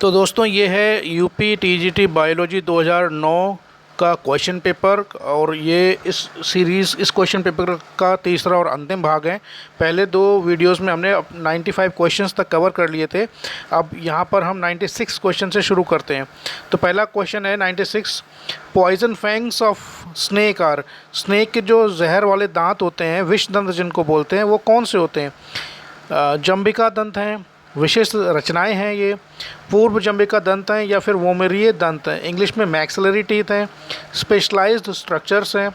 तो दोस्तों ये है यूपी टीजीटी बायोलॉजी 2009 का क्वेश्चन पेपर। और ये इस क्वेश्चन पेपर का तीसरा और अंतिम भाग है। पहले दो वीडियोस में हमने 95 क्वेश्चंस तक कवर कर लिए थे। अब यहाँ पर हम 96 क्वेश्चन से शुरू करते हैं। तो पहला क्वेश्चन है 96। Poison fangs of snake are, snake के जो जहर वाले दांत होते हैं, विष दंत जिनको बोलते हैं, वो कौन से होते हैं? जंबिका दंत हैं, विशेष रचनाएं हैं, ये पूर्व जंबिका दंत हैं, या फिर वोमेरिये दंत हैं। इंग्लिश में मैक्सिलरी टीथ हैं, स्पेशलाइज्ड स्ट्रक्चर्स हैं,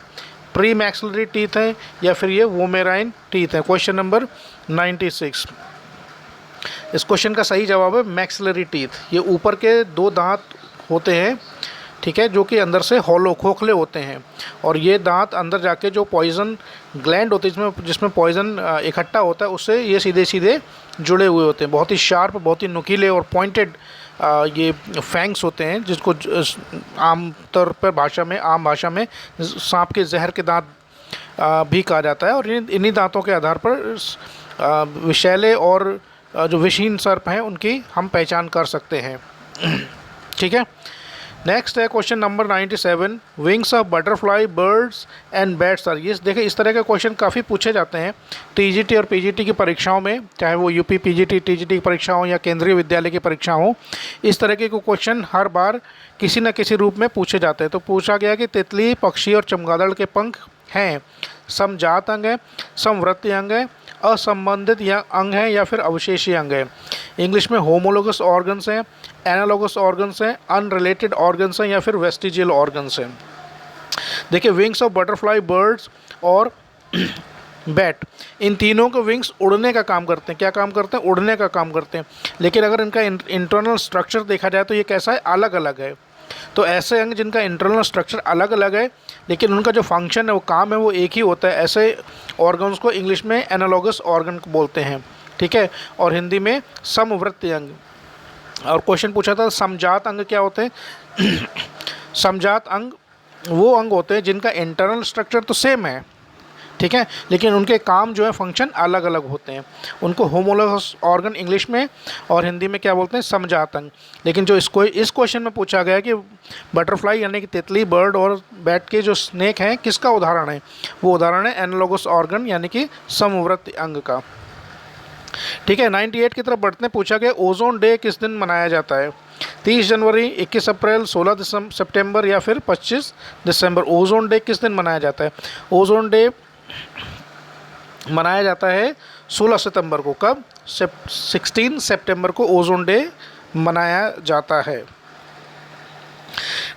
प्री मैक्सिलरी टीथ हैं, या फिर ये वोमेराइन टीथ हैं। Question number 96। इस क्वेश्चन का सही जवाब है मैक्सिलरी टीथ। ये ऊपर के दो दांत होते हैं, ठीक है, जो कि अंदर से हॉलो खोखले होते हैं, और ये दांत अंदर जाके जो पॉइजन ग्लैंड होती है जिसमें पॉइजन इकट्ठा होता है, उससे ये सीधे सीधे जुड़े हुए होते हैं। बहुत ही शार्प, बहुत ही नुकीले और पॉइंटेड ये फैंग्स होते हैं, जिसको आम तौर पर आम भाषा में सांप के जहर के दांत भी कहा जाता है। और इन्हीं दांतों के आधार पर विषैले और जो विषहीन सर्प हैं उनकी हम पहचान कर सकते हैं। ठीक है। नेक्स्ट है question number 97। Wings of butterfly birds and bats are. ये देखिए, इस तरह के क्वेश्चन काफ़ी पूछे जाते हैं टीजीटी और पीजीटी की परीक्षाओं में, चाहे वो यूपी पीजीटी टीजीटी की परीक्षा हो या केंद्रीय विद्यालय की परीक्षा हो। इस तरह के क्वेश्चन हर बार किसी न किसी रूप में पूछे जाते हैं। तो पूछा गया कि तितली, पक्षी और चमगादड़ के पंख हैं समजात अंग है, समवृत्तीय अंग है, असंबंधित या अंग है, या फिर अवशेषीय अंग है। इंग्लिश में होमोलोगस ऑर्गन्स हैं, एनालोगस ऑर्गन्स हैं, अनरिलेटेड ऑर्गन्स हैं, या फिर वेस्टिजियल ऑर्गन्स हैं। देखिए, विंग्स ऑफ बटरफ्लाई बर्ड्स और बैट, इन तीनों के विंग्स उड़ने का काम करते हैं। क्या काम करते हैं? उड़ने का काम करते हैं। लेकिन अगर इनका इंटरनल स्ट्रक्चर देखा जाए तो ये कैसा है? अलग अलग है। तो ऐसे अंग जिनका इंटरनल स्ट्रक्चर अलग अलग है लेकिन उनका जो फंक्शन है, वो काम है, वो एक ही होता है, ऐसे ऑर्गन्स को इंग्लिश में एनालॉगस ऑर्गन बोलते हैं। ठीक है। और हिंदी में समवृत्तीय अंग। और क्वेश्चन पूछा था समजात अंग क्या होते हैं? समजात अंग वो अंग होते हैं जिनका इंटरनल स्ट्रक्चर तो सेम है, ठीक है, लेकिन उनके काम जो है, फंक्शन अलग अलग होते हैं। उनको होमोलोगस ऑर्गन इंग्लिश में और हिंदी में क्या बोलते हैं? समजात अंग। लेकिन जो इस क्वेश्चन में पूछा गया कि बटरफ्लाई यानी कि तितली, बर्ड और बैट के जो स्नेक हैं, किसका उदाहरण है? वो उदाहरण है एनालॉगस ऑर्गन यानी कि समवृत्त अंग का। ठीक है। 98 की तरफ बढ़ते हैं। पूछा गया ओजोन डे किस दिन मनाया जाता है? 30 जनवरी, 21 अप्रैल, 16 सितंबर, या फिर 25 दिसंबर। ओजोन डे किस दिन मनाया जाता है? ओजोन डे मनाया जाता है 16 सितंबर को। कब? 16 सितंबर को ओजोन डे मनाया जाता है।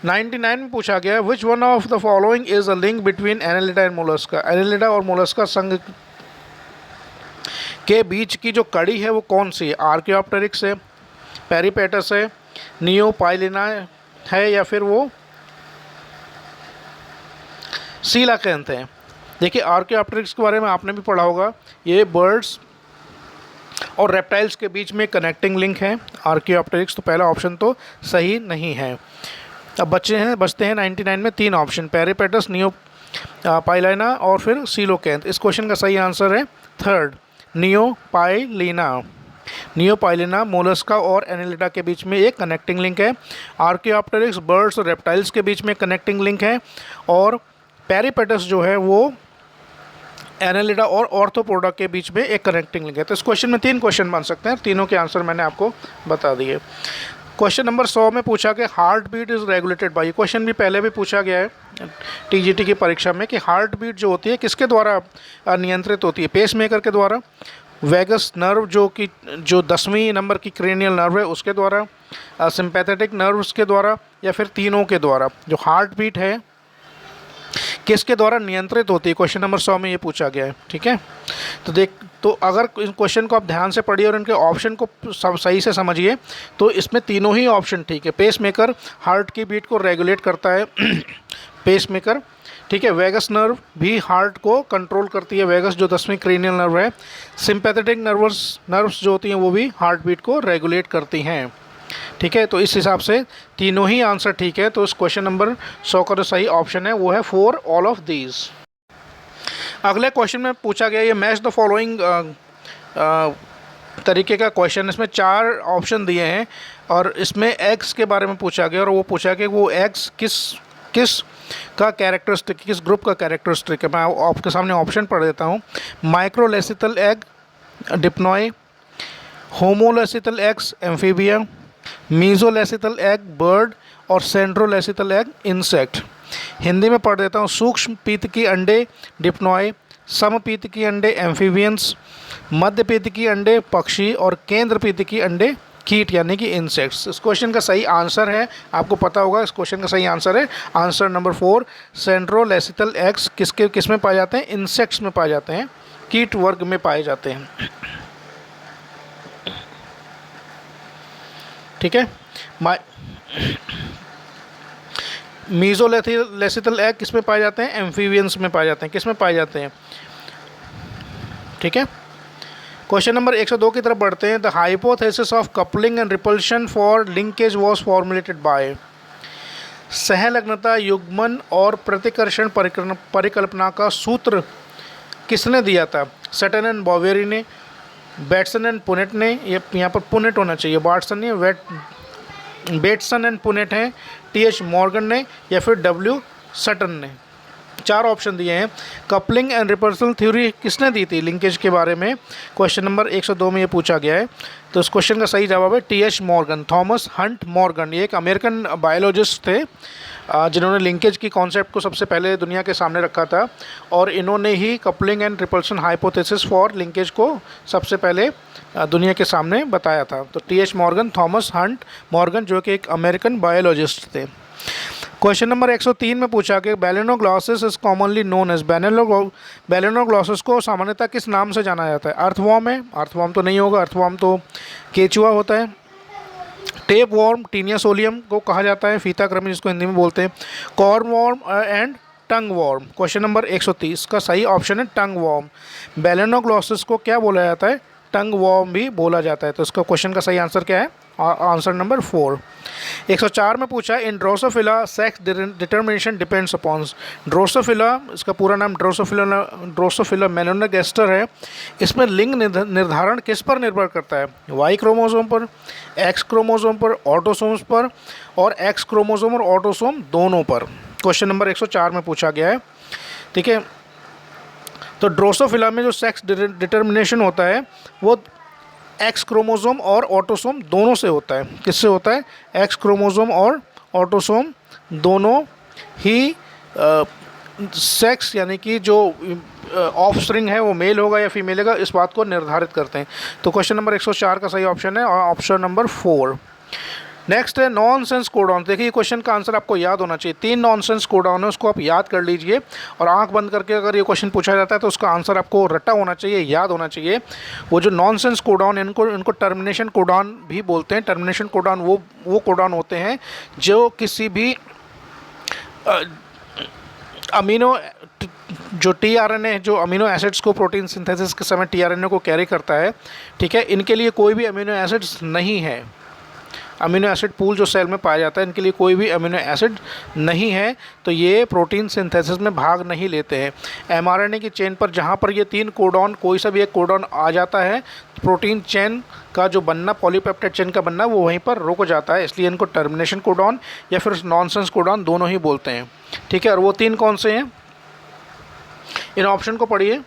99 में पूछा गया which one of the following is a link between Annelida and Mollusca. Annelida और मोलस्का संघ के बीच की जो कड़ी है वो कौन सी है? आर्कियोप्टेरिक्स है, पेरिपेटस है, नियोपाइलिना है, या फिर वो सीलाकैंथ है। देखिए, आर्कियोप्टेरिक्स के बारे में आपने भी पढ़ा होगा। ये बर्ड्स और रेप्टाइल्स के बीच में कनेक्टिंग लिंक है आर्कियोप्टेरिक्स। तो पहला ऑप्शन तो सही नहीं है। अब बचते हैं 99 में 3 ऑप्शन, पेरिपेटस, नियोपाइलिना और फिर सीलोकैंथ। इस क्वेश्चन का सही आंसर है थर्ड, नियोपाइलिना। नियोपाइलिना मोलस्का और एनालिडा के बीच में एक कनेक्टिंग लिंक है। आर्कियोप्टेरिक्स बर्ड्स और रेप्टाइल्स के बीच में कनेक्टिंग लिंक है। और पेरिपेटस जो है वो एनालिडा और ऑर्थोपोडा के बीच में एक कनेक्टिंग लिंक है। तो इस क्वेश्चन में 3 क्वेश्चन बन सकते हैं। तीनों के आंसर मैंने आपको बता दिए। क्वेश्चन नंबर 100 में पूछा गया heartbeat is regulated by. Question भी पहले भी पूछा गया है टीजीटी की परीक्षा में कि हार्ट बीट जो होती है किसके द्वारा नियंत्रित होती है? पेस मेकर के द्वारा, वेगस नर्व जो 10वीं नंबर की क्रेनियल नर्व है उसके द्वारा, सिंपैथेटिक नर्व्स के द्वारा, या फिर तीनों के द्वारा। जो हार्ट बीट है किसके द्वारा नियंत्रित होती है? क्वेश्चन नंबर 100 में ये पूछा गया है। ठीक है। तो अगर इस क्वेश्चन को आप ध्यान से पढ़िए और इनके ऑप्शन को सही से समझिए तो इसमें तीनों ही ऑप्शन ठीक है। पेस मेकर हार्ट की बीट को रेगुलेट करता है, पेस मेकर। ठीक है। वेगस नर्व भी हार्ट को कंट्रोल करती है, वेगस जो 10वीं क्रेनियल नर्व है। सिंपैथेटिक नर्व्स जो होती हैं वो भी हार्ट बीट को रेगुलेट करती हैं। ठीक है। तो इस हिसाब से तीनों ही आंसर ठीक है। तो इस क्वेश्चन नंबर 100 का जो सही ऑप्शन है वो है 4 ऑल ऑफ दीज। अगले क्वेश्चन में पूछा गया ये मैच द फॉलोइंग तरीके का क्वेश्चन, इसमें 4 ऑप्शन दिए हैं और इसमें एग्स के बारे में पूछा गया और वो पूछा कि वो एग्स किस किस का कैरेक्टरिस्टिक, किस ग्रुप का कैरेक्टरिस्टिक है। मैं आपके सामने ऑप्शन पढ़ देता हूँ। Microlecithal egg dipnoi, homolecithal eggs amphibia, mesolecithal egg bird और सेंट्रोलेसिथल एग इंसेक्ट। हिंदी में पढ़ देता हूँ। सूक्ष्म पीतकी अंडे डिप्नॉय, समपीतकी अंडे एम्फीबियंस, मध्य पीतकी अंडे पक्षी और केंद्र पीतकी अंडे कीट यानी कि इंसेक्ट्स। इस क्वेश्चन का सही आंसर है, आपको पता होगा इस क्वेश्चन का सही आंसर है आंसर नंबर 4, सेंट्रोलेसिथल एग्स किस में पाए जाते हैं? इंसेक्ट्स में पाए जाते हैं, कीट वर्ग में पाए जाते हैं। ठीक है। मीजोलेसिथल एग किस में पाए जाते हैं? एम्फीबियंस में पाए जाते हैं। किस में पाए जाते हैं? ठीक है। क्वेश्चन नंबर 102 की तरफ बढ़ते हैं। The hypothesis of coupling and repulsion for linkage was formulated by. सहलग्नता, युग्मन और प्रतिकर्षण परिकल्पना का सूत्र किसने दिया था? सटन एंड बॉवेरी ने, बैट्सन एंड पुनेट ने, ये यहाँ पर पुनेट होना चाहिए, बाटसन नहीं, बेटसन एंड पुनेट हैं, टी.एच. मॉर्गन ने या फिर डब्ल्यू सटन ने। 4 ऑप्शन दिए हैं। कपलिंग एंड रिपल्सन थ्योरी किसने दी थी लिंकेज के बारे में? क्वेश्चन नंबर 102 में ये पूछा गया है। तो इस क्वेश्चन का सही जवाब है TH. Morgan, Thomas Hunt Morgan. ये एक अमेरिकन बायोलॉजिस्ट थे जिन्होंने लिंकेज की कॉन्सेप्ट को सबसे पहले दुनिया के सामने रखा था और इन्होंने ही coupling and repulsion hypothesis for linkage को सबसे पहले दुनिया के सामने बताया था। तो T H. Morgan, Thomas Hunt Morgan, जो कि एक अमेरिकन बायोलॉजिस्ट थे। क्वेश्चन नंबर 103 में पूछा कि balanoglossus is commonly known as. Balanoglossus को सामान्यतः किस नाम से जाना जाता है? अर्थवॉर्म है? अर्थवॉर्म तो नहीं होगा, अर्थवॉर्म तो केचुआ होता है। टेप वॉर्म, टीनिया सोलियम को कहा जाता है, फीताकृमि जिसको हिंदी में बोलते हैं। Corn worm and tongue worm. Question number 130 का सही ऑप्शन है टंग वॉर्म। बैलेनोग्लॉसिस को क्या बोला जाता है? टंग वॉर्म भी बोला जाता है। तो इसका क्वेश्चन का सही आंसर क्या है? Answer number 4। 104 में पूछा इन Drosophila sex determination depends upon. Drosophila, इसका पूरा नाम ड्रोसोफिला मेलानोगास्टर है। इसमें लिंग निर्धारण किस पर निर्भर करता है? वाई क्रोमोसोम पर, एक्स क्रोमोसोम पर, ऑटोसोम्स पर और एक्स क्रोमोसोम और ऑटोसोम दोनों पर। क्वेश्चन नंबर 104 में पूछा गया है। ठीक है। तो ड्रोसोफिला में जो सेक्स डिटर्मिनेशन होता है वो एक्स क्रोमोसोम और ऑटोसोम दोनों से होता है। किससे होता है? एक्स क्रोमोसोम और ऑटोसोम दोनों ही सेक्स यानी कि जो ऑफस्प्रिंग है वो मेल होगा या फीमेल होगा इस बात को निर्धारित करते हैं। तो क्वेश्चन नंबर 104 का सही ऑप्शन है ऑप्शन नंबर 4। नेक्स्ट है नॉनसेंस कोडॉन। देखिए क्वेश्चन का आंसर आपको याद होना चाहिए। 3 नॉनसेंस कोडॉन है, उसको आप याद कर लीजिए और आंख बंद करके अगर ये क्वेश्चन पूछा जाता है तो उसका आंसर आपको रटा होना चाहिए, याद होना चाहिए। वो जो नॉनसेंस कोडॉन इनको टर्मिनेशन कोडॉन भी बोलते हैं। टर्मिनेशन कोडॉन वो कोडॉन होते हैं जो किसी भी अमीनो जो टीआरएनए जो अमीनो एसिड्स को प्रोटीन सिंथेसिस के समय टीआरएनए को कैरी करता है, ठीक है, इनके लिए कोई भी अमीनो एसिड्स नहीं है। अमीनो एसिड पूल जो सेल में पाया जाता है इनके लिए कोई भी अमीनो एसिड नहीं है, तो ये प्रोटीन सिंथेसिस में भाग नहीं लेते हैं। एमआरएनए की चेन पर जहाँ पर ये 3 कोडॉन कोई सा भी एक कोडॉन आ जाता है, प्रोटीन चेन का जो बनना, पॉलीपेप्टाइड चेन का बनना, वो वहीं पर रुक जाता है। इसलिए इनको टर्मिनेशन कोडॉन या फिर नॉनसेंस कोडॉन दोनों ही बोलते हैं। ठीक है। और वो 3 कौन से हैं? इन ऑप्शन को पढ़िए।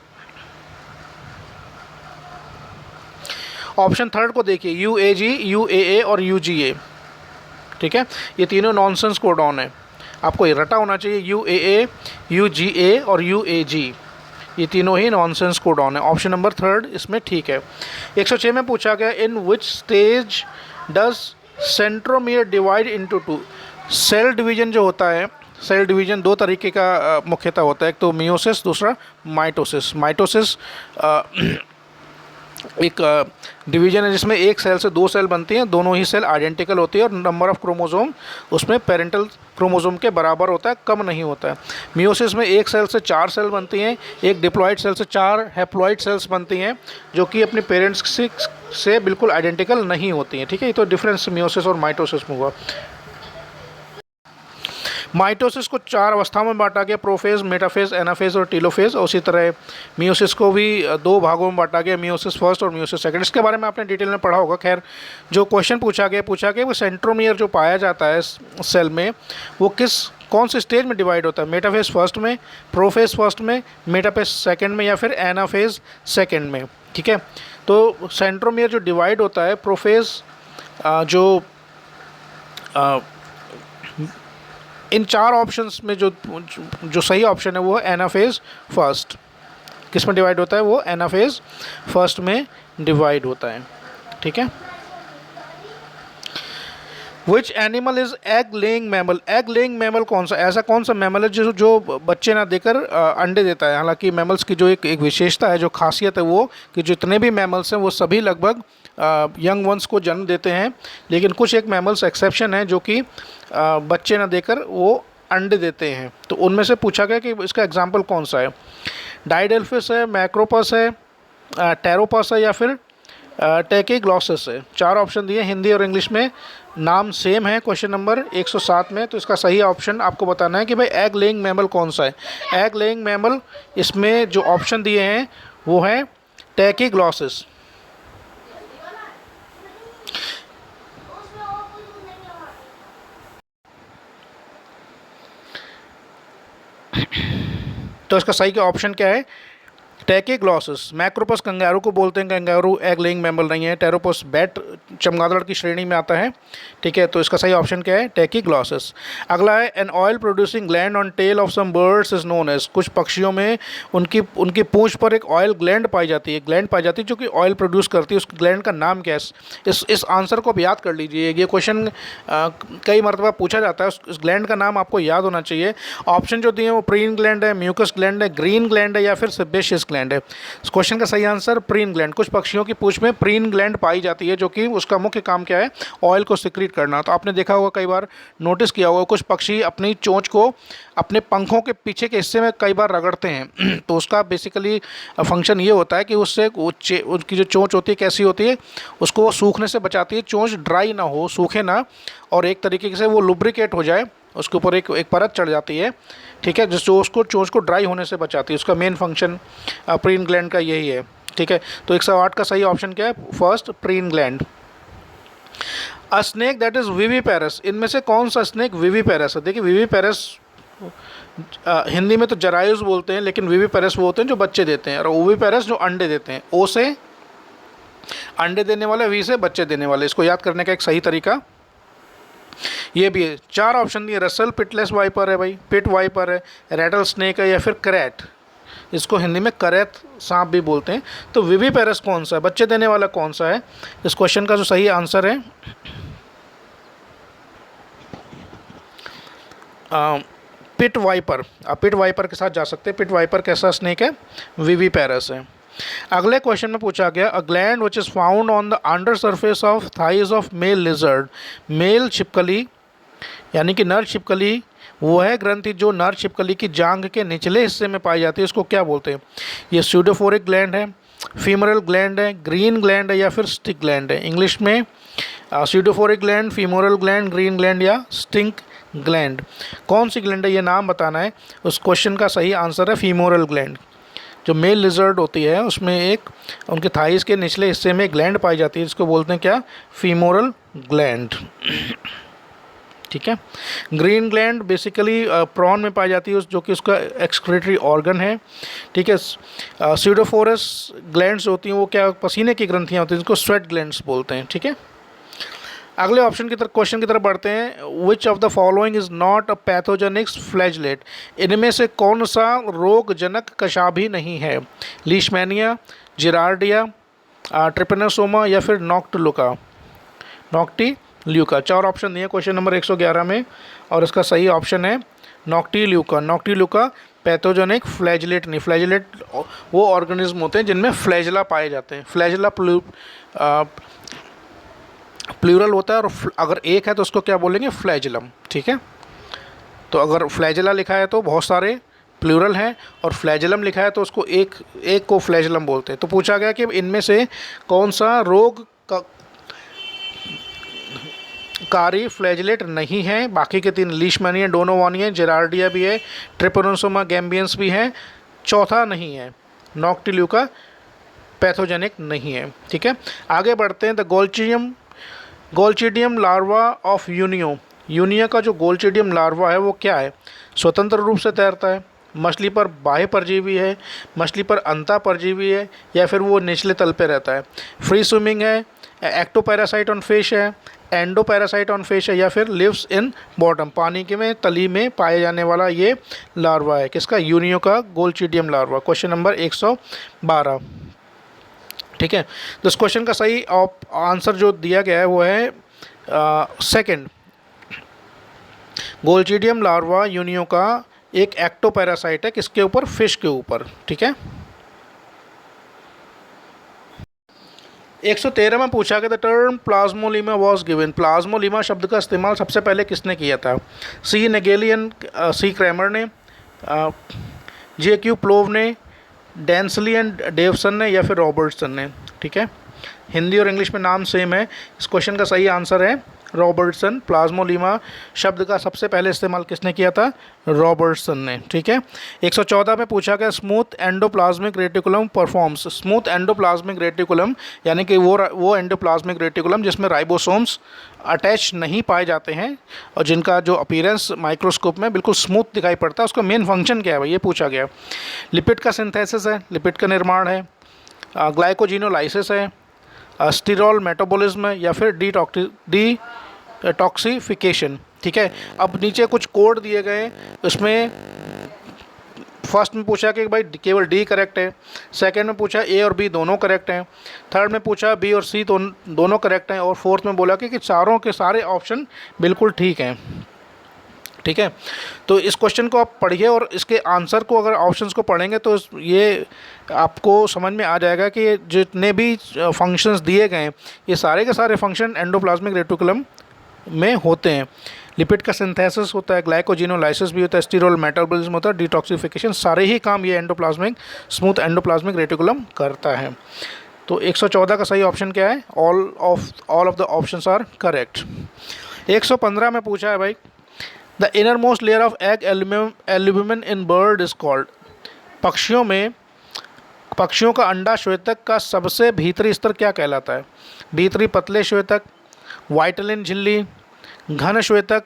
ऑप्शन 3 को देखिए, UAG, UAA और UGA। ठीक है, ये तीनों नॉनसेंस कोडॉन है, आपको ये रटा होना चाहिए। UAA, UGA और UAG, ये तीनों ही नॉनसेंस कोडॉन है। ऑप्शन नंबर 3 इसमें ठीक है। 106 में पूछा गया in which stage does centromere divide into 2। Cell division जो होता है, सेल डिवीजन 2 तरीके का मुख्यतः होता है, एक तो मियोसिस, दूसरा माइटोसिस। माइटोसिस एक डिवीजन है जिसमें एक सेल से 2 सेल बनती हैं, दोनों ही सेल आइडेंटिकल होती है और नंबर ऑफ क्रोमोसोम उसमें पेरेंटल क्रोमोसोम के बराबर होता है, कम नहीं होता है। मियोसिस में एक सेल से 4 सेल बनती हैं, एक डिप्लॉइड सेल से 4 हैप्लॉइड सेल्स बनती हैं जो कि अपने पेरेंट्स से बिल्कुल आइडेंटिकल नहीं होती हैं। ठीक है, ये तो डिफरेंस मियोसिस और माइटोसिस में हुआ। माइटोसिस को 4 अवस्थाओं में बांटा गया, प्रोफेज, मेटाफेज, एनाफेज और टीलोफेज। और उसी तरह मियोसिस को भी 2 भागों में बांटा गया, मियोसिस फर्स्ट और मियोसिस सेकंड। इसके बारे में आपने डिटेल में पढ़ा होगा। खैर, जो क्वेश्चन पूछा गया वो सेंट्रोमियर जो पाया जाता है सेल में, वो कौन से स्टेज में डिवाइड होता है, मेटाफेज फर्स्ट में, प्रोफेज फर्स्ट में, मेटाफेज सेकंड में, या फिर एनाफेज सेकंड में। ठीक है, तो सेंट्रोमियर जो डिवाइड होता है, प्रोफेज इन 4 ऑप्शंस में जो सही ऑप्शन है वो है एनाफेज फर्स्ट। किस में डिवाइड होता है, वो एनाफेज फर्स्ट में डिवाइड होता है। ठीक है। Which animal is egg laying mammal? Egg laying mammal ऐसा कौन सा मैमल है जो बच्चे ना देकर अंडे देता है? हालांकि मैमल्स की जो एक विशेषता है, जो खासियत है, वो कि जितने भी मैमल्स हैं वो सभी लगभग यंग वंस को जन्म देते हैं, लेकिन कुछ एक मैमल्स एक्सेप्शन हैं जो कि बच्चे ना देकर वो अंडे देते हैं। तो उनमें से पूछा गया कि इसका एग्जाम्पल कौन सा है। डाइडेल्फिस है, मैक्रोपस है, टेरोपस है, या फिर टेकीग्लॉसिस है। 4 ऑप्शन दिए, हिंदी और इंग्लिश में नाम सेम है क्वेश्चन नंबर 107 में। तो इसका सही ऑप्शन आपको बताना है कि भाई एग लेइंग मैमल कौन सा है। एग लेइंग मैमल, इसमें जो ऑप्शन दिए हैं वो है टेकीग्लॉसिस। तो इसका सही का ऑप्शन क्या है, टेकीग्लॉसिस। मैक्रोपस कंगारू को बोलते हैं, कंगारू एग लेइंग मैमल नहीं है। टेरोपस बैट, चमगादड़ की श्रेणी में आता है। ठीक है, तो इसका सही ऑप्शन क्या है, टेकीग्लॉसिस। अगला है an oil producing gland on tail of some birds is known as. कुछ पक्षियों में उनकी पूंछ पर एक ऑयल ग्लैंड पाई जाती है, जो कि ऑयल प्रोड्यूस करती है। उस ग्लैंड का नाम क्या है? इस आंसर को आप याद कर लीजिए। ये क्वेश्चन कई मरतबा पूछा जाता है, उस ग्लैंड का नाम आपको याद होना चाहिए। ऑप्शन जो दिए हैं वो प्रीन ग्लैंड है, म्यूकस ग्लैंड है, ग्रीन ग्लैंड है, या फिर सेबेशियस ग्लैंड है। इस क्वेश्चन का सही आंसर प्रीन ग्लैंड। कुछ पक्षियों की पूंछ में प्रीन ग्लैंड पाई जाती है, जो कि उसका मुख्य काम क्या है, ऑयल को सिक्रीट करना। तो आपने देखा होगा, कई बार नोटिस किया होगा, कुछ पक्षी अपनी चोंच को अपने पंखों के पीछे के हिस्से में कई बार रगड़ते हैं। तो उसका बेसिकली फंक्शन ये होता है कि उससे उनकी जो चोंच होती है कैसी होती है, उसको वो सूखने से बचाती है, चोंच ड्राई ना हो, सूखे ना, और एक तरीके से वो लुब्रिकेट हो जाए, उसके ऊपर एक परत चढ़ जाती है। ठीक है, जो उसको चोंच को ड्राई होने से बचाती है। उसका मेन फंक्शन प्रीन ग्लैंड का यही है। ठीक है, तो 108 का सही ऑप्शन क्या है, first preen gland. A snake that is viviparous, इनमें से कौन सा स्नेक विविपेरस है? देखिए, विविपेरस हिंदी में तो जरायुज बोलते हैं, लेकिन विविपेरस वो होते हैं जो बच्चे देते हैं, और ओविपेरस जो अंडे देते हैं। ओ से अंडे देने वाले, वी से बच्चे देने वाले। इसको याद करने का एक सही तरीका ये भी है। 4 ऑप्शन दिए, रसल पिटलेस वाइपर है भाई, पिट वाइपर है, रेटल स्नेक है, या फिर करैट। इसको हिंदी में करैत सांप भी बोलते हैं। तो विविपेरस कौन सा है, बच्चे देने वाला कौन सा है? इस क्वेश्चन का जो सही आंसर है पिट वाइपर। आप पिट वाइपर के साथ जा सकते हैं। पिट वाइपर कैसा स्नेक है, विविपेरस है। अगले क्वेश्चन में पूछा गया, a gland which is found on the under surface of thighs of male lizard. Male छिपकली यानी कि नर छिपकली, वो है ग्रंथि जो नर छिपकली की जांघ के निचले हिस्से में पाई जाती है, उसको क्या बोलते हैं? ये स्यूडोफोरिक ग्लैंड है, फीमोरल ग्लैंड है, ग्रीन ग्लैंड है, या फिर स्टिक ग्लैंड है। इंग्लिश में pseudophoric gland, femoral gland, green gland, या स्टिंक ग्लैंड। कौन सी ग्लैंड है, ये नाम बताना है। उस क्वेश्चन का सही आंसर है फीमोरल ग्लैंड। जो मेल लिजर्ड होती है उसमें एक उनके थाइस के निचले हिस्से में ग्लैंड पाई जाती है, इसको बोलते हैं क्या, फीमोरल ग्लैंड। ठीक है, ग्रीन ग्लैंड बेसिकली प्रॉन में पाई जाती है, जो कि उसका एक्सक्रीटरी ऑर्गन है। ठीक है, स्यूडोफोरस ग्लैंड्स होती हैं, वो क्या, पसीने की ग्रंथियाँ होती हैं, जिनको स्वेट ग्लैंड्स बोलते हैं। ठीक है, अगले ऑप्शन की तरफ, क्वेश्चन की तरफ बढ़ते हैं। विच of the following is not a pathogenic flagellate? इनमें से कौन सा रोगजनक कशाभी नहीं है? लीशमैनिया, जिरार्डिया, ट्रिपेनोसोमा, या फिर नॉक्टिल्यूका। 4 ऑप्शन दिए क्वेश्चन नंबर 111 में, और इसका सही ऑप्शन है नॉक्टिल्यूका। नॉक्टिल्यूका पैथोजेनिक फ्लैजलेट नहीं। फ्लैजलेट वो ऑर्गेनिज्म होते हैं जिनमें फ्लैजला पाए जाते हैं। फ्लैजला प्लूरल होता है, और अगर एक है तो उसको क्या बोलेंगे, फ्लैजलम। ठीक है, तो अगर फ्लैजला लिखा है तो बहुत सारे प्लूरल हैं, और फ्लैजलम लिखा है तो उसको एक को फ्लैजलम बोलते हैं। तो पूछा गया कि इनमें से कौन सा कारी फ्लैजिलेट नहीं है, बाकी के 3 लीशमैनिया डोनोवानिया जेरार्डिया भी है, ट्रिपोनोसोमा गैम्बियंस भी है, चौथा नहीं है नॉक्टिल्यूका पैथोजेनिक नहीं है। ठीक है, आगे बढ़ते हैं। द गोल्चिडियम लार्वा ऑफ यूनिया का जो गोल्चिडियम लार्वा है वो क्या है? स्वतंत्र रूप से तैरता है, मछली पर बाह्य परजीवी है, मछली पर अंतः परजीवी है, या फिर वो निचले तल पे रहता है, फ्री स्विमिंग है, एक्टोपैरासाइट ऑन फिश है, एंडोपैरासाइट ऑन फिश है, या फिर लिव्स इन बॉटम, पानी के में तली में पाए जाने वाला ये लार्वा है। किसका? यूनियो का गोल्चिडियम लार्वा। Question number 112। ठीक है, तो इस क्वेश्चन का सही आंसर जो दिया गया है वो है सेकंड। गोल्चिडियम लार्वा यूनियो का एक एक्टोपैरासाइट है, किसके ऊपर? फिश के ऊपर। ठीक है, 113 में पूछा गया द टर्म प्लाज्मोलीमा वॉज गिवन। प्लाज्मोलीमा शब्द का इस्तेमाल सबसे पहले किसने किया था? सी नेगेलियन, सी क्रैमर ने, जे.क्यू. प्लोव ने, डेंसली एंड डेवसन ने, या फिर रॉबर्टसन ने। ठीक है, हिंदी और इंग्लिश में नाम सेम है। इस क्वेश्चन का सही आंसर है रॉबर्टसन। प्लाज्मोलीमा शब्द का सबसे पहले इस्तेमाल किसने किया था? रॉबर्टसन ने। ठीक है, 114 में पूछा गया smooth endoplasmic reticulum performs. Smooth endoplasmic reticulum यानी कि वो एंडोप्लाज्मिक रेटिकुलम जिसमें राइबोसोम्स अटैच नहीं पाए जाते हैं और जिनका जो अपीयरेंस माइक्रोस्कोप में बिल्कुल स्मूथ दिखाई पड़ता है, उसका मेन फंक्शन क्या है भाई, ये पूछा गया। लिपिड का सिंथेसिस है, लिपिड का निर्माण है, ग्लाइकोजिनोलाइसिस है, स्टीरॉल मेटाबॉलिज्म है, या फिर डिटॉक्सिफिकेशन। ठीक है, अब नीचे कुछ कोड दिए गए, उसमें फर्स्ट में पूछा कि भाई केवल डी करेक्ट है, सेकंड में पूछा ए और बी दोनों करेक्ट हैं, थर्ड में पूछा बी और सी दोनों करेक्ट हैं, और फोर्थ में बोला कि चारों के सारे ऑप्शन बिल्कुल ठीक हैं। ठीक है, तो इस क्वेश्चन को आप पढ़िए और इसके आंसर को अगर ऑप्शंस को पढ़ेंगे तो ये आपको समझ में आ जाएगा कि ये जितने भी फंक्शंस दिए गए हैं ये सारे के सारे फंक्शन एंडोप्लाज्मिक रेटिकुलम में होते हैं। लिपिड का सिंथेसिस होता है, ग्लाइकोजिनोलाइसिस भी होता है, स्टीरॉल मेटाबॉलिज्म होता है, डिटॉक्सिफिकेशन, सारे ही काम ये स्मूथ एंडोप्लाज्मिक रेटिकुलम करता है। तो 114 का सही ऑप्शन क्या है? All of the options are correct. 115 में पूछा है भाई the innermost layer of egg albumin in bird is called. पक्षियों का अंडा श्वेतक का सबसे भीतरी स्तर क्या कहलाता है? भीतरी पतले श्वेतक, वाइटलिन झिल्ली, घन श्वेतक,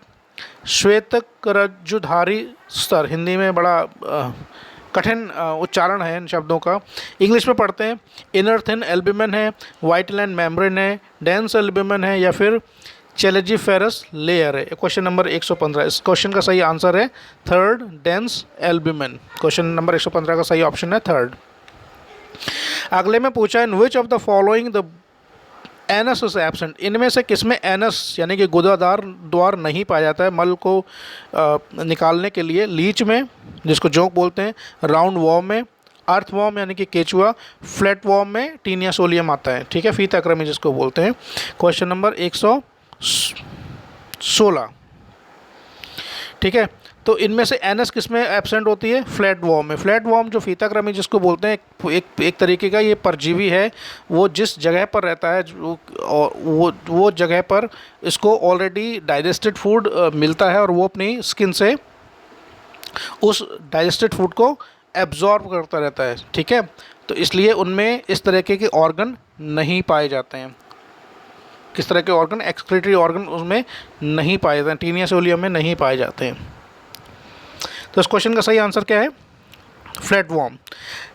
श्वेतक रज्जुधारी स्तर। हिंदी में बड़ा कठिन उच्चारण है इन शब्दों का। इंग्लिश में पढ़ते हैं इनर थिन एल्ब्यूमिन है, वाइटलिन मेम्ब्रेन है, डेंस एल्ब्यूमिन है, या फिर चेलेजिफेरस लेयर है। Question number 115। इस क्वेश्चन का सही आंसर है third, dense albumin. Question number 115 का सही ऑप्शन है थर्ड। अगले में पूछा है in which of the following the anus is absent. इनमें से किसमें एनस यानी कि गुदादार द्वार नहीं पाया जाता है मल को निकालने के लिए? लीच में, जिसको जोंक बोलते हैं, राउंड वॉर्म में, अर्थ वॉर्म यानी कि केचुआ, फ्लैट वॉर्म में टीनिया सोलियम आता है। ठीक है, फीताक्रमी जिसको बोलते हैं। Question number 116। ठीक है, तो इनमें से एनस किस में एब्सेंट होती है? फ्लैट वॉर्म में। फ्लैट वॉर्म जो फीताक्रमी जिसको बोलते हैं एक तरीके का ये परजीवी है, वो जिस जगह पर रहता है वो जगह पर इसको ऑलरेडी डाइजेस्टेड फूड मिलता है और वो अपनी स्किन से उस डाइजेस्टेड फूड को एब्जॉर्ब करता रहता है। ठीक है, तो इसलिए उनमें इस तरीके के ऑर्गन नहीं पाए जाते हैं। किस तरह के ऑर्गन? एक्सक्रीटरी ऑर्गन उसमें नहीं पाए जाते हैं, टीनिया सोलियम में नहीं पाए जाते हैं। तो इस क्वेश्चन का सही आंसर क्या है? Flat warm.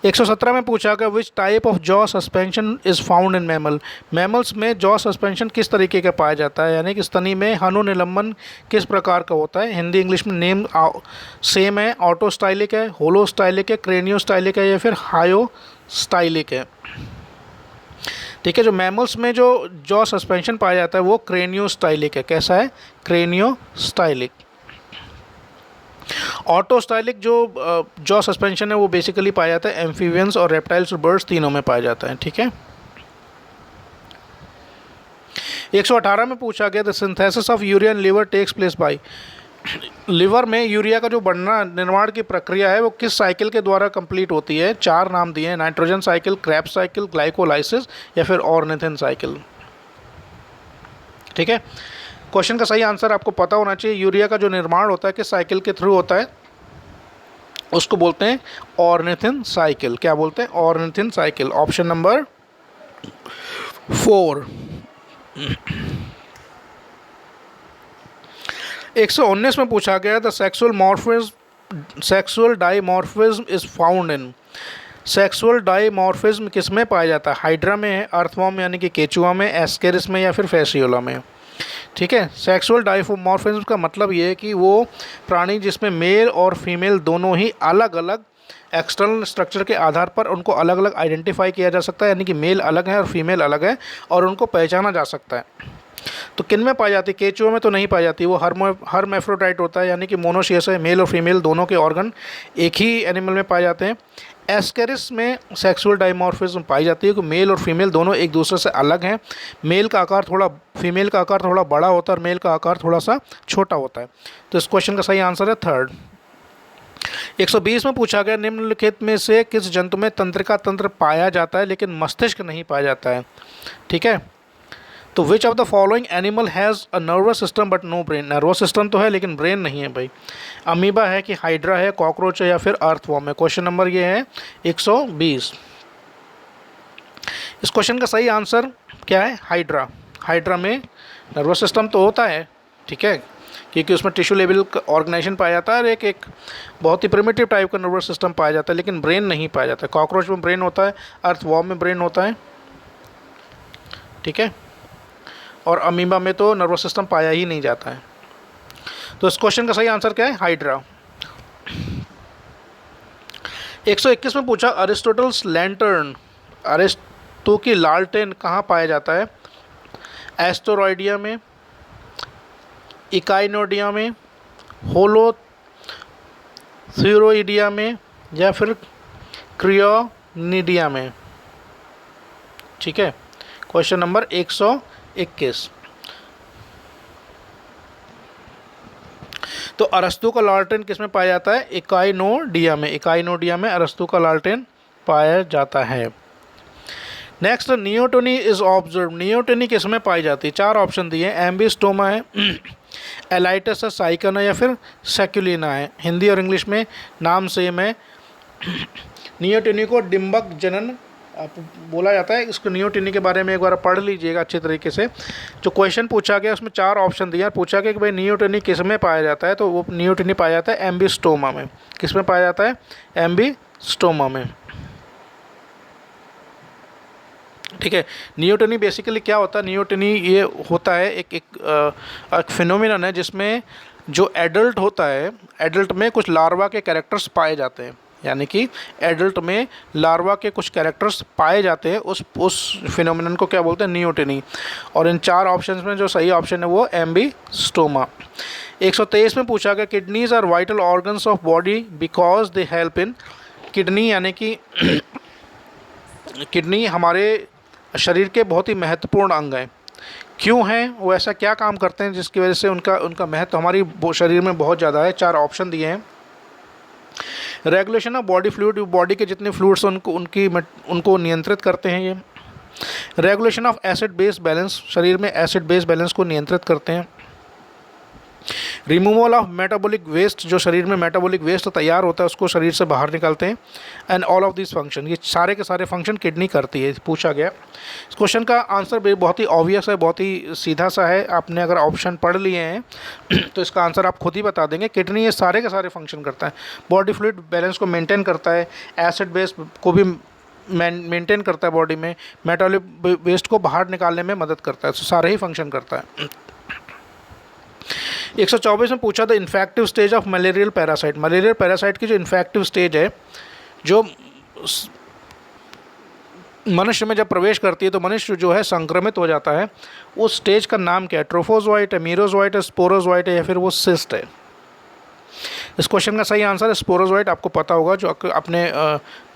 117 में पूछा गया which type of jaw suspension is found in mammal. Mammals में जॉ सस्पेंशन किस तरीके का पाया जाता है, यानी कि स्तनी में हनु निलंबन किस प्रकार का होता है? हिंदी इंग्लिश में नेम सेम है, ऑटोस्टाइलिक है, होलोस्टाइलिक है, क्रेनियोस्टाइलिक है, या फिर हायोस्टाइलिक है। ठीक है, जो मैमल्स में जो जॉ सस्पेंशन पाया जाता है वो क्रेनियोस्टाइलिक है। कैसा है? क्रेनियोस्टाइलिक। ऑटोस्टाइलिक जो जॉ सस्पेंशन है वो बेसिकली पाया जाता है एम्फीबियंस और रेप्टाइल्स और बर्ड्स तीनों में पाया जाता है। ठीक है, 118 में पूछा गया the synthesis of urea in liver takes place by. Liver में यूरिया का जो बनना निर्माण की प्रक्रिया है वो किस साइकिल के द्वारा कंप्लीट होती है? 4 नाम दिए हैं, nitrogen cycle, Krebs cycle, glycolysis, या फिर ऑर्निथिन साइकिल। ठीक है, क्वेश्चन का सही आंसर आपको पता होना चाहिए। यूरिया का जो निर्माण होता है किस साइकिल के थ्रू होता है, उसको बोलते हैं ऑर्निथिन साइकिल। क्या बोलते हैं? Ornithine cycle. Option number 4। 119 में पूछा गया the sexual dimorphism is found in. Sexual dimorphism किस में पाया जाता है? हाइड्रा में है, अर्थवॉर्म यानी कि केचुआ में, एस्केरिस में, या फिर फेसियोला में। ठीक है, सेक्सुअल डाइमॉर्फिज्म का मतलब ये है कि वो प्राणी जिसमें मेल और फीमेल दोनों ही अलग अलग एक्सटर्नल स्ट्रक्चर के आधार पर उनको अलग अलग आइडेंटिफाई किया जा सकता है, यानी कि मेल अलग है और फीमेल अलग है और उनको पहचाना जा सकता है। तो किन में पाई जाती है? केचुआ में तो नहीं पाई जाती, वो हर्मेफ्रोडाइट होता है, यानी कि मोनोशियस है, मेल और फीमेल दोनों के ऑर्गन एक ही एनिमल में पाए जाते हैं। एस्केरिस में सेक्सुअल डाइमॉर्फिज्म पाई जाती है कि मेल और फीमेल दोनों एक दूसरे से अलग हैं। मेल का आकार थोड़ा, फीमेल का आकार थोड़ा बड़ा होता है और मेल का आकार थोड़ा सा छोटा होता है। तो इस क्वेश्चन का सही आंसर है 3rd। 120 में पूछा गया निम्नलिखित में से किस जंतु में तंत्रिका तंत्र पाया जाता है लेकिन मस्तिष्क नहीं पाया जाता है? ठीक है, तो which of the following animal has a nervous system but no brain. Nervous system तो है लेकिन ब्रेन नहीं है भाई। अमीबा है कि हाइड्रा है, कॉकरोच है, या फिर अर्थवॉर्म है? क्वेश्चन नंबर ये है 120। इस क्वेश्चन का सही आंसर क्या है? हाइड्रा। हाइड्रा में नर्वस सिस्टम तो होता है, ठीक है, क्योंकि उसमें टिश्यू लेवल ऑर्गेनाइजेशन पाया जाता है और एक बहुत ही प्रिमिटिव टाइप का नर्वस सिस्टम पाया जाता है, लेकिन ब्रेन नहीं पाया जाता। कॉकरोच में ब्रेन होता है, अर्थवॉर्म में ब्रेन होता है, ठीक है, और अमीबा में तो नर्वस सिस्टम पाया ही नहीं जाता है। तो इस क्वेश्चन का सही आंसर क्या है? हाइड्रा। 121 में पूछा अरिस्टोटल्स लैंटर्न, अरिस्टो की लालटेन कहाँ पाया जाता है? एस्टोरॉयडिया में, इकाइनोडिया में, होलोथीरोइडिया में, या फिर क्रियोनिडिया में? ठीक है, क्वेश्चन नंबर 121। तो अरस्तु का लालटेन किस में पाया जाता है? इकाइनोडिया में। इकाइनोडिया में अरस्तु का लालटेन पाया जाता है। Next, neoteny is observe. Neoteny किस में पाई जाती है? 4 ऑप्शन दिए हैं, एम्बिस्टोमा है, एलाइटस है, साइकन है, या फिर सेक्युलिना है। हिंदी और इंग्लिश में नाम सेम है। नियोटोनी को डिम्बक जनन बोला जाता है। इसको नियोटोनी के बारे में एक बार पढ़ लीजिएगा अच्छे तरीके से। जो क्वेश्चन पूछा गया उसमें 4 ऑप्शन दिया, पूछा गया कि भाई नियोटोनी किस में पाया जाता है, तो वो नियोटोनी पाया जाता है एम्बिस्टोमा में। किस में पाया जाता है? एम्बिस्टोमा में। ठीक है, नियोटोनी बेसिकली क्या होता है? नियोटोनी ये होता है एक फिनोमिनन है जिसमें जो एडल्ट होता है, एडल्ट में कुछ लार्वा के कैरेक्टर्स पाए जाते हैं, यानी कि एडल्ट में लार्वा के कुछ कैरेक्टर्स पाए जाते हैं, उस फिनोमिनन को क्या बोलते हैं? नियोटोनी। और इन 4 ऑप्शंस में जो सही ऑप्शन है वो एम्बिस्टोमा। 123 में पूछा गया kidneys are vital organs of body because they help in. Kidney यानी कि किडनी हमारे शरीर के बहुत ही महत्वपूर्ण अंग हैं। क्यों हैं वो? ऐसा क्या काम करते हैं जिसकी वजह से उनका महत्व हमारी शरीर में बहुत ज़्यादा है? 4 ऑप्शन दिए हैं। Regulation of body fluid, body के जितने फ्लूइड्स उनको नियंत्रित करते हैं ये। Regulation of acid base balance, शरीर में एसिड बेस बैलेंस को नियंत्रित करते हैं। रिमूवल ऑफ मेटाबॉलिक वेस्ट, जो शरीर में मेटाबॉलिक वेस्ट तैयार होता है उसको शरीर से बाहर निकालते हैं। And all of this function, ये सारे के सारे फंक्शन किडनी करती है। पूछा गया। इस क्वेश्चन का आंसर भी बहुत ही ऑब्वियस है, बहुत ही सीधा सा है। आपने अगर ऑप्शन पढ़ लिए हैं तो इसका आंसर आप खुद ही बता देंगे। किडनी ये सारे के सारे फंक्शन करता है। बॉडी फ्लूइड बैलेंस को मेंटेन करता है, एसिड बेस को भी मेंटेन करता है बॉडी में, मेटाबॉलिक वेस्ट को बाहर निकालने में मदद करता है, तो सारे ही फंक्शन करता है। 124 में पूछा था infective stage of malarial parasite. Malarial parasite की जो इन्फेक्टिव स्टेज है, जो मनुष्य में जब प्रवेश करती है तो मनुष्य जो है संक्रमित हो जाता है, उस स्टेज का नाम क्या है? ट्रोफोजोइट है, मीरोजोइट है, स्पोरोजोइट है, या फिर वो सिस्ट है? इस क्वेश्चन का सही आंसर है स्पोरोजोइट। आपको पता होगा जो अपने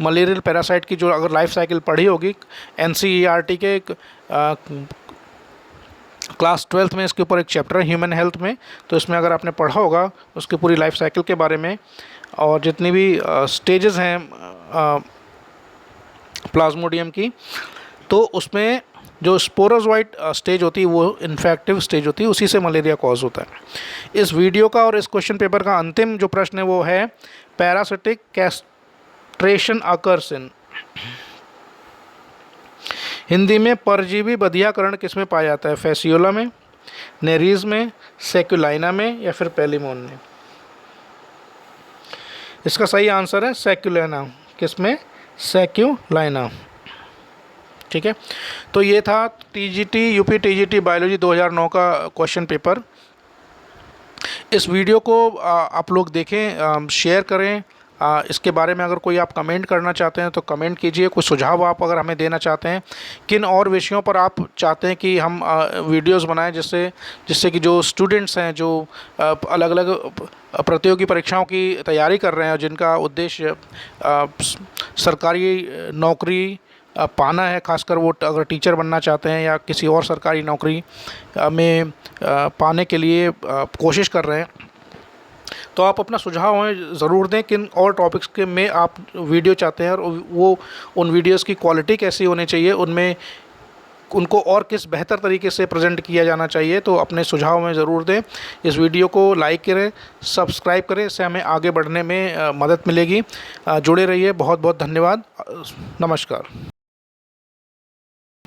मलेरियल पैरासाइट की जो अगर लाइफ साइकिल पढ़ी होगी NCERT के क्लास 12th में, इसके ऊपर एक चैप्टर है ह्यूमन हेल्थ में, तो इसमें अगर आपने पढ़ा होगा उसकी पूरी लाइफ साइकिल के बारे में और जितनी भी स्टेजेस हैं प्लाज्मोडियम की, तो उसमें जो स्पोरोजोइट स्टेज होती है वो इन्फेक्टिव स्टेज होती है, उसी से मलेरिया कॉज होता है। इस वीडियो का और इस क्वेश्चन पेपर का अंतिम जो प्रश्न है वो है parasitic castration occurs in, Hindi में परजीवी बधियाकरण किस में पाया जाता है? फैसियोला में, नेरीज में, सेक्युलाइना में या फिर पेलिमोन में? इसका सही आंसर है सेक्युलाइना। किस में? सेक्युलाइना। ठीक है, तो ये था टीजीटी यूपी टीजीटी बायोलॉजी 2009 का क्वेश्चन पेपर। इस वीडियो को आप लोग देखें, शेयर करें। इसके बारे में अगर कोई आप कमेंट करना चाहते हैं तो कमेंट कीजिए। कोई सुझाव आप अगर हमें देना चाहते हैं, किन और विषयों पर आप चाहते हैं कि हम वीडियोस बनाएं, जिससे कि जो स्टूडेंट्स हैं जो अलग अलग प्रतियोगी परीक्षाओं की तैयारी कर रहे हैं और जिनका उद्देश्य सरकारी नौकरी पाना है, खासकर वो अगर टीचर बनना चाहते हैं या किसी और सरकारी नौकरी में पाने के लिए कोशिश कर रहे हैं, तो आप अपना सुझाव हमें ज़रूर दें किन और टॉपिक्स के में आप वीडियो चाहते हैं और वो उन वीडियोस की क्वालिटी कैसी होनी चाहिए, उनमें उनको और किस बेहतर तरीके से प्रेजेंट किया जाना चाहिए। तो अपने सुझाव हमें ज़रूर दें। इस वीडियो को लाइक करें, सब्सक्राइब करें, इससे हमें आगे बढ़ने में मदद मिलेगी। जुड़े रहिए। बहुत बहुत धन्यवाद। नमस्कार।